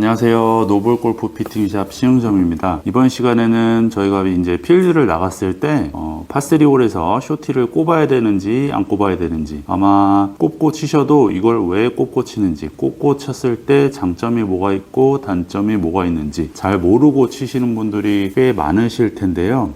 안녕하세요. 노블 골프 피팅샵 시흥점입니다. 이번 시간에는 저희가 이제 필드를 나갔을 때 파3 홀에서 쇼티를 꼽아야 되는지 안 꼽아야 되는지, 아마 꼽고 치셔도 이걸 왜 꼽고 치는지, 꼽고 쳤을 때 장점이 뭐가 있고 단점이 뭐가 있는지 잘 모르고 치시는 분들이 꽤 많으실 텐데요.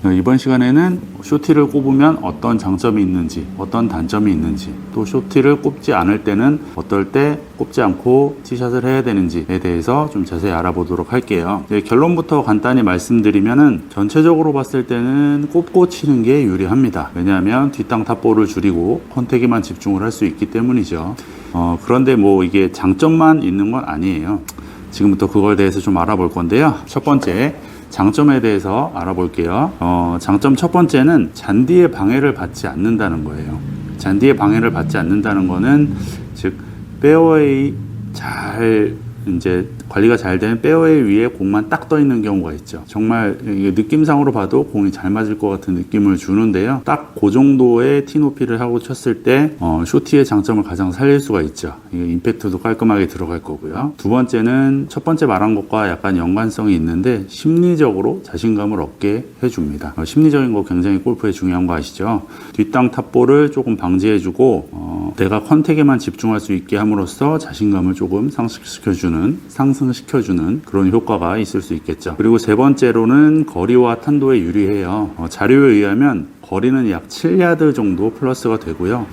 이번 시간에는 쇼티를 꼽으면 어떤 장점이 있는지, 어떤 단점이 있는지, 또 쇼티를 꼽지 않을 때는 어떨 때 꼽지 않고 티샷을 해야 되는지에 대해서 좀 자세히 알아보도록 할게요. 결론부터 간단히 말씀드리면은, 전체적으로 봤을 때는 꼽고 치는 게 유리합니다. 왜냐하면 뒷땅 탑볼을 줄이고 컨택에만 집중을 할 수 있기 때문이죠. 그런데 뭐 이게 장점만 있는 건 아니에요. 지금부터 그걸 대해서 좀 알아볼 건데요. 첫 번째, 장점에 대해서 알아볼게요. 장점 첫 번째는 잔디의 방해를 받지 않는다는 거예요. 잔디의 방해를 받지 않는다는 거는, 즉 페어웨이 잘 이제 관리가 잘 되는 페어웨이 위에 공만 딱 떠 있는 경우가 있죠. 정말 느낌상으로 봐도 공이 잘 맞을 것 같은 느낌을 주는데요. 딱 그 정도의 티 높이를 하고 쳤을 때 쇼티의 장점을 가장 살릴 수가 있죠. 임팩트도 깔끔하게 들어갈 거고요. 두 번째는 첫 번째 말한 것과 약간 연관성이 있는데, 심리적으로 자신감을 얻게 해줍니다. 심리적인 거 굉장히 골프에 중요한 거 아시죠? 뒷땅 탑볼을 조금 방지해주고 내가 컨택에만 집중할 수 있게 함으로써 자신감을 조금 상승시켜주는 그런 효과가 있을 수 있겠죠. 그리고 세 번째로는 거리와 탄도에 유리해요. 자료에 의하면 거리는 약 7야드 정도 플러스가 되고요.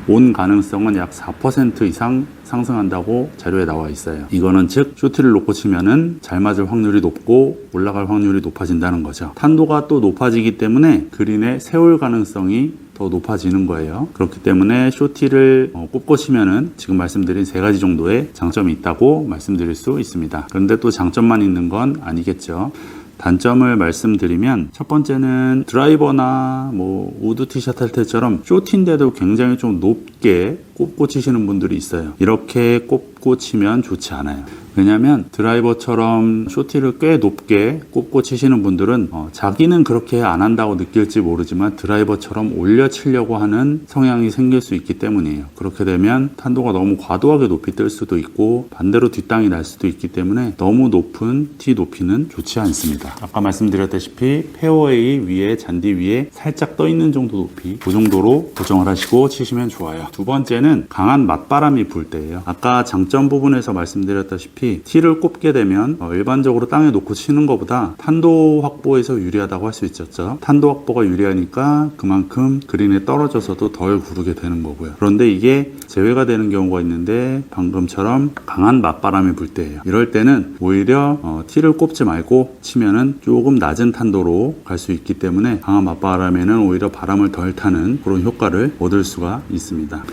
온 가능성은 약 4% 이상 상승한다고 자료에 나와 있어요. 이거는 즉 쇼티를 놓고 치면은 잘 맞을 확률이 높고 올라갈 확률이 높아진다는 거죠. 탄도가 또 높아지기 때문에 그린에 세울 가능성이 더 높아지는 거예요. 그렇기 때문에 쇼티를 꼽고 치면은 지금 말씀드린 세 가지 정도의 장점이 있다고 말씀드릴 수 있습니다. 그런데 또 장점만 있는 건 아니겠죠. 단점을 말씀드리면, 첫 번째는 드라이버나 우드 티샷 할 때처럼 쇼티인데도 굉장히 좀 높게 꼽고 치시는 분들이 있어요. 이렇게 꼽고 치면 좋지 않아요. 왜냐하면 드라이버처럼 쇼티를 꽤 높게 꼽고 치시는 분들은 자기는 그렇게 안 한다고 느낄지 모르지만 드라이버처럼 올려 치려고 하는 성향이 생길 수 있기 때문이에요. 그렇게 되면 탄도가 너무 과도하게 높이 뜰 수도 있고 반대로 뒷땅이 날 수도 있기 때문에 너무 높은 티 높이는 좋지 않습니다. 아까 말씀드렸다시피 페어웨이 위에, 잔디 위에 살짝 떠 있는 정도 높이, 그 정도로 고정을 하시고 치시면 좋아요. 두 번째는 강한 맞바람이 불 때예요. 아까 장점 부분에서 말씀드렸다시피 티를 꼽게 되면 일반적으로 땅에 놓고 치는 것보다 탄도 확보에서 유리하다고 할 수 있었죠. 탄도 확보가 유리하니까 그만큼 그린에 떨어져서도 덜 구르게 되는 거고요. 그런데 이게 제외가 되는 경우가 있는데, 방금처럼 강한 맞바람이 불 때예요. 이럴 때는 오히려 티를 꼽지 말고 치면은 조금 낮은 탄도로 갈 수 있기 때문에 강한 맞바람에는 오히려 바람을 덜 타는 그런 효과를 얻을 수가 있습니다.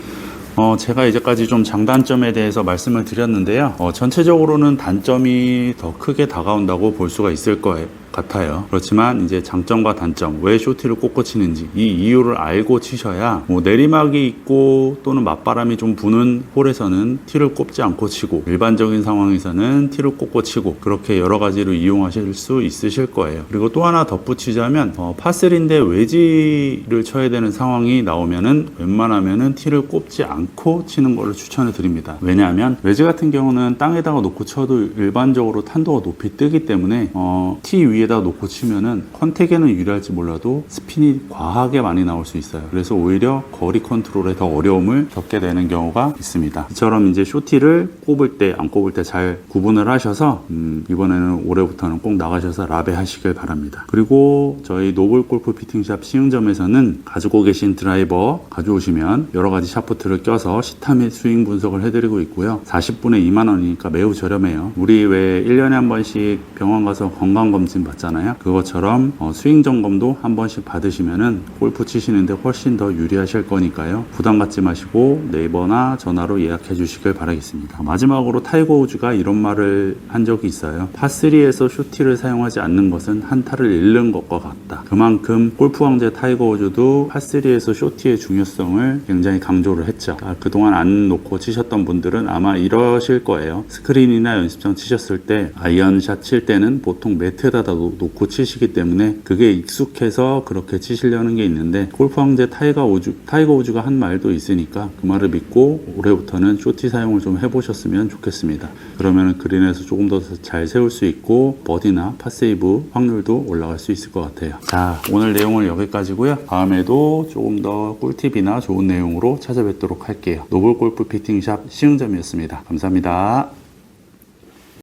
제가 이제까지 좀 장단점에 대해서 말씀을 드렸는데요. 전체적으로는 단점이 더 크게 다가온다고 볼 수가 있을 거예요. 같아요. 그렇지만 이제 장점과 단점, 왜 쇼티를 꼽고 치는지 이 이유를 알고 치셔야 내리막이 있고 또는 맞바람이 좀 부는 홀에서는 티를 꼽지 않고 치고, 일반적인 상황에서는 티를 꼽고 치고, 그렇게 여러 가지로 이용하실 수 있으실 거예요. 그리고 또 하나 덧붙이자면 파3인데 외지를 쳐야 되는 상황이 나오면은 웬만하면은 티를 꼽지 않고 치는 거를 추천해 드립니다. 왜냐하면 외지 같은 경우는 땅에다가 놓고 쳐도 일반적으로 탄도가 높이 뜨기 때문에 티 위에다 놓고 치면은 컨택에는 유리할지 몰라도 스핀이 과하게 많이 나올 수 있어요. 그래서 오히려 거리 컨트롤에 더 어려움을 겪게 되는 경우가 있습니다. 이처럼 이제 쇼티를 꼽을 때, 안 꼽을 때 잘 구분을 하셔서 이번에는 올해부터는 꼭 나가셔서 라베 하시길 바랍니다. 그리고 저희 노블 골프 피팅샵 시흥점에서는 가지고 계신 드라이버 가져오시면 여러 가지 샤프트를 껴서 시타 및 스윙 분석을 해드리고 있고요. 40분에 2만 원이니까 매우 저렴해요. 우리 왜 1년에 한 번씩 병원 가서 건강검진 받잖아요. 그것처럼 스윙 점검도 한 번씩 받으시면은 골프 치시는데 훨씬 더 유리하실 거니까요. 부담 갖지 마시고 네이버나 전화로 예약해 주시길 바라겠습니다. 마지막으로 타이거 우즈가 이런 말을 한 적이 있어요. 파3에서 쇼티를 사용하지 않는 것은 한타를 잃는 것과 같다. 그만큼 골프 왕제 타이거 우즈도 파3에서 쇼티의 중요성을 굉장히 강조를 했죠. 그동안 안 놓고 치셨던 분들은 아마 이러실 거예요. 스크린이나 연습장 치셨을 때 아이언샷 칠 때는 보통 매트에다 정도 놓고 치시기 때문에 그게 익숙해서 그렇게 치시려는 게 있는데, 골프 황제 타이거 우즈가 한 말도 있으니까 그 말을 믿고 올해부터는 쇼티 사용을 좀 해보셨으면 좋겠습니다. 그러면 그린에서 조금 더 잘 세울 수 있고 버디나 파세이브 확률도 올라갈 수 있을 것 같아요. 자, 오늘 내용은 여기까지고요. 다음에도 조금 더 꿀팁이나 좋은 내용으로 찾아뵙도록 할게요. 노블 골프 피팅샵 시흥점이었습니다. 감사합니다.